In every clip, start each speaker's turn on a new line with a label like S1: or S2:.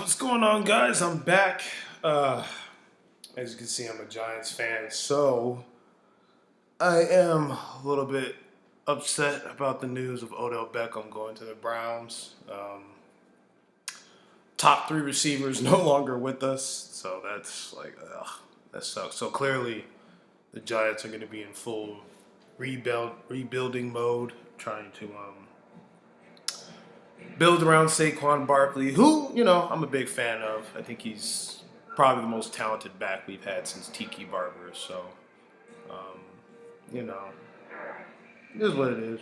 S1: What's going on, guys? I'm back. As you can see, I'm a Giants fan, so I am a little bit upset about the news of Odell Beckham going to the Browns. Top three receivers no longer with us, so that's like, that sucks. So clearly, the Giants are going to be in full rebuilding mode, trying to build around Saquon Barkley, who, I'm a big fan of. I think he's probably the most talented back we've had since Tiki Barber. So, um, you know, it is what it is.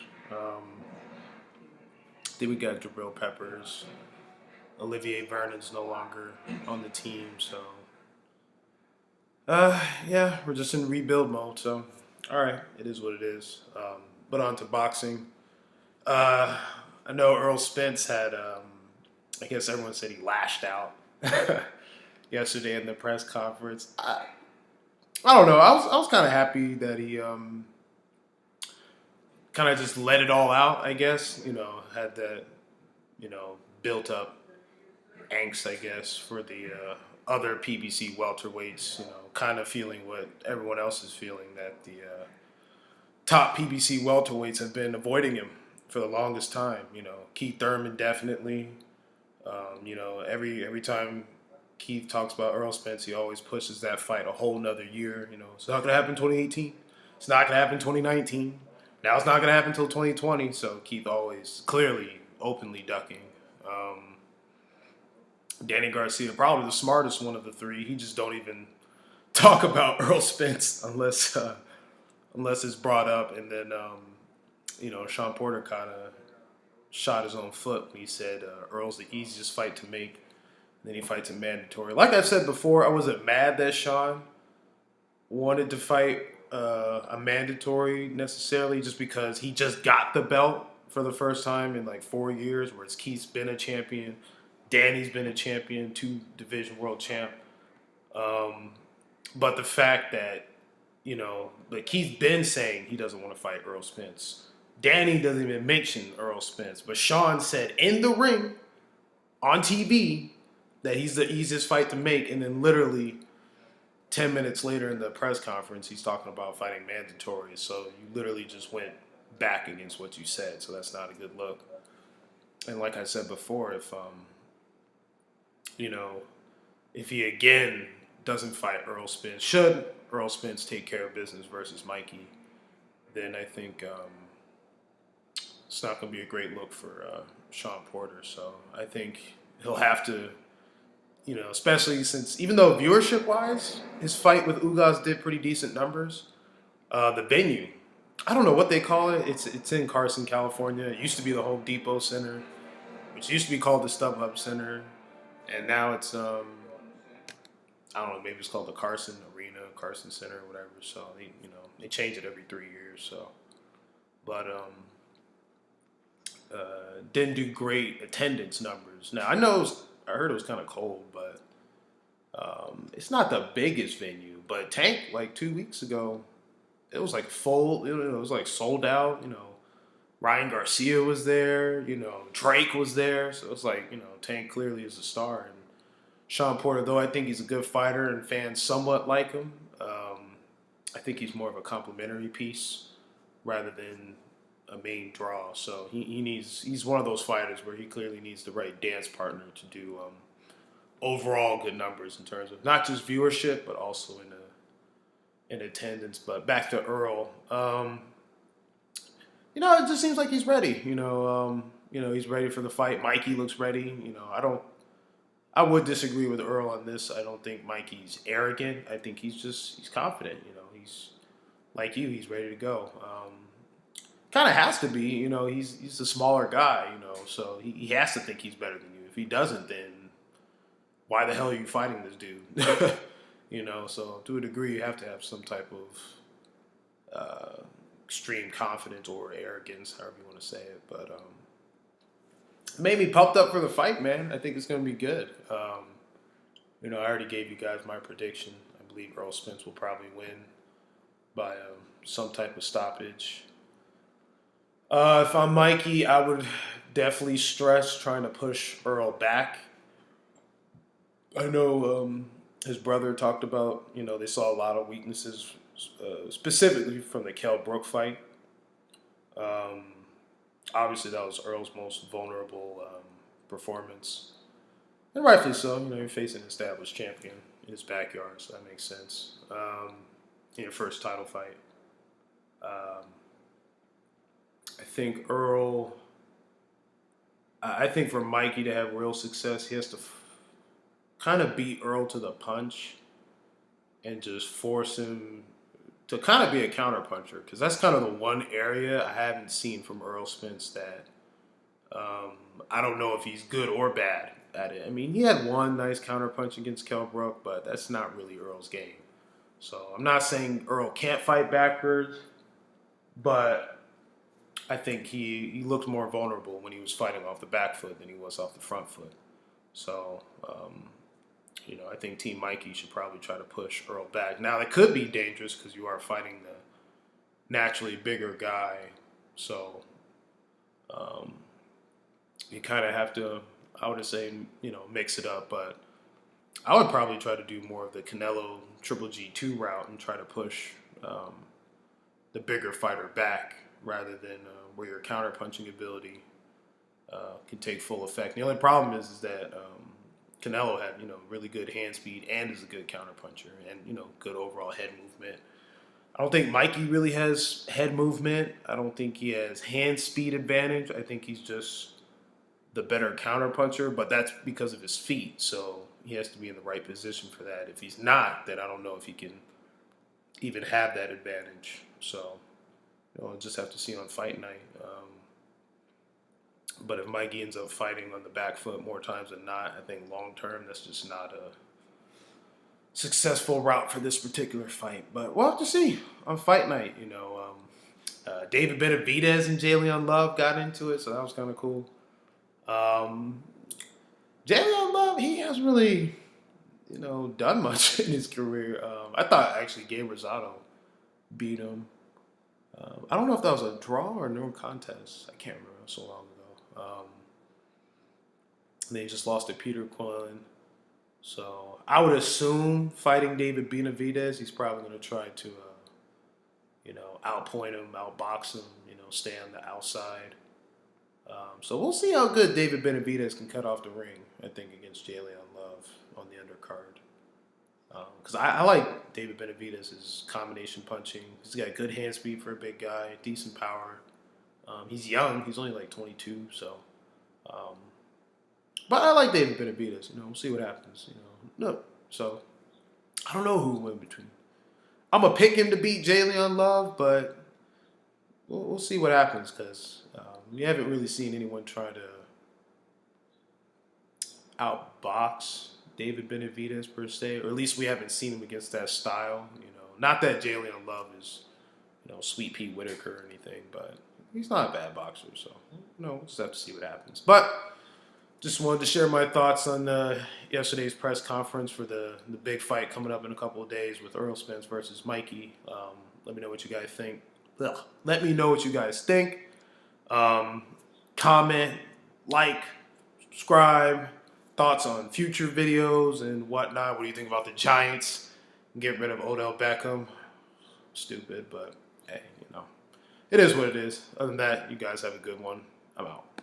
S1: Then we got Jabril Peppers. Olivier Vernon's no longer on the team. So, yeah, we're just in rebuild mode. So, all right, it is what it is. But on to boxing. Uh, I know Earl Spence had, I guess everyone said he lashed out yesterday in the press conference. I don't know. I was kind of happy that he kind of just let it all out, I guess. Had that, built up angst, I guess, for the other PBC welterweights, kind of feeling what everyone else is feeling, that the top PBC welterweights have been avoiding him for the longest time. Keith Thurman definitely. Every time Keith talks about Earl Spence, he always pushes that fight a whole nother year. It's not going to happen 2018. It's not going to happen 2019. Now it's not going to happen until 2020. So Keith always clearly openly ducking. Danny Garcia, probably the smartest one of the three. He just don't even talk about Earl Spence unless it's brought up. And then Sean Porter kind of shot his own foot when he said Earl's the easiest fight to make. Then he fights a mandatory. Like I've said before, I wasn't mad that Sean wanted to fight a mandatory necessarily, just because he just got the belt for the first time in like 4 years, whereas Keith's been a champion, Danny's been a champion, 2-division world champ. But the fact that, like Keith's been saying he doesn't want to fight Earl Spence. Danny doesn't even mention Earl Spence, but Sean said in the ring on TV that he's the easiest fight to make, and then literally 10 minutes later in the press conference, he's talking about fighting mandatory. So you literally just went back against what you said, so that's not a good look. And like I said before, if he again doesn't fight Earl Spence, should Earl Spence take care of business versus Mikey, then I think it's not going to be a great look for Sean Porter. So I think he'll have to, especially since, even though viewership-wise, his fight with Ugas did pretty decent numbers, the venue, I don't know what they call it. It's in Carson, California. It used to be the Home Depot Center, which used to be called the StubHub Center, and now it's, I don't know, maybe it's called the Carson Arena, Carson Center, or whatever. So, they change it every 3 years. So, but didn't do great attendance numbers. Now, I heard it was kind of cold, but it's not the biggest venue. But Tank, like 2 weeks ago, it was like full. It was like sold out. Ryan Garcia was there. Drake was there. So it's like, Tank clearly is a star. And Sean Porter, though I think he's a good fighter and fans somewhat like him, I think he's more of a complimentary piece rather than a main draw. So he's one of those fighters where he clearly needs the right dance partner to do overall good numbers in terms of not just viewership but also in attendance. But back to Earl, it just seems like he's ready. He's ready for the fight. Mikey looks ready. I would disagree with Earl on this. I don't think Mikey's arrogant. I think he's confident. He's like you. He's ready to go. Kind of has to be. He's a smaller guy. So he has to think he's better than you. If he doesn't, then why the hell are you fighting this dude? So to a degree, you have to have some type of extreme confidence or arrogance, however you want to say it. But it made me pumped up for the fight, man. I think it's going to be good. I already gave you guys my prediction. I believe Earl Spence will probably win by some type of stoppage. If I'm Mikey, I would definitely stress trying to push Earl back. I know his brother talked about, they saw a lot of weaknesses, specifically from the Kell Brook fight. Um, Obviously, that was Earl's most vulnerable performance. And rightfully so. You're facing an established champion in his backyard, so that makes sense. In your first title fight. Um, I think Earl, I think for Mikey to have real success, he has to kind of beat Earl to the punch and just force him to kind of be a counterpuncher, because that's kind of the one area I haven't seen from Earl Spence that I don't know if he's good or bad at it. I mean, he had one nice counterpunch against Kell Brook, but that's not really Earl's game. So I'm not saying Earl can't fight backwards, but I think he looked more vulnerable when he was fighting off the back foot than he was off the front foot. So, I think Team Mikey should probably try to push Earl back. Now, it could be dangerous because you are fighting the naturally bigger guy. So, um, you kind of have to, I would say, mix it up. But I would probably try to do more of the Canelo Triple G2 route and try to push the bigger fighter back rather than where your counterpunching ability can take full effect. The only problem is that Canelo had really good hand speed and is a good counterpuncher and good overall head movement. I don't think Mikey really has head movement. I don't think he has hand speed advantage. I think he's just the better counterpuncher, but that's because of his feet. So he has to be in the right position for that. If he's not, then I don't know if he can even have that advantage. So I'll just have to see on fight night. But if Mikey ends up fighting on the back foot more times than not, I think long term that's just not a successful route for this particular fight. But we'll have to see on fight night. David Benavidez and Jalen Love got into it, so that was kind of cool. Jalen Love, he hasn't really, done much in his career. I thought actually Gabe Rosado beat him. I don't know if that was a draw or no contest. I can't remember. It was so long ago. And they just lost to Peter Quillen. So I would assume fighting David Benavidez, he's probably going to try to, outpoint him, outbox him, stay on the outside. So we'll see how good David Benavidez can cut off the ring, I think, against Jalen Love on the undercard. Because I like David Benavidez' combination punching. He's got good hand speed for a big guy, decent power. He's young. He's only like 22, so. But I like David Benavidez. We'll see what happens. No, so I don't know who will win between. I'm gonna pick him to beat Jalen Love, but we'll see what happens because we haven't really seen anyone try to outbox David Benavidez per se, or at least we haven't seen him against that style. Not that Jalen Love is, Sweet Pete Whitaker or anything, but he's not a bad boxer. So we'll just have to see what happens. But just wanted to share my thoughts on yesterday's press conference for the big fight coming up in a couple of days with Earl Spence versus Mikey. Let me know what you guys think. Let me know what you guys think. Comment, like, subscribe, thoughts on future videos and whatnot. What do you think about the Giants? Get rid of Odell Beckham. Stupid, but hey, it is what it is. Other than that, you guys have a good one. I'm out.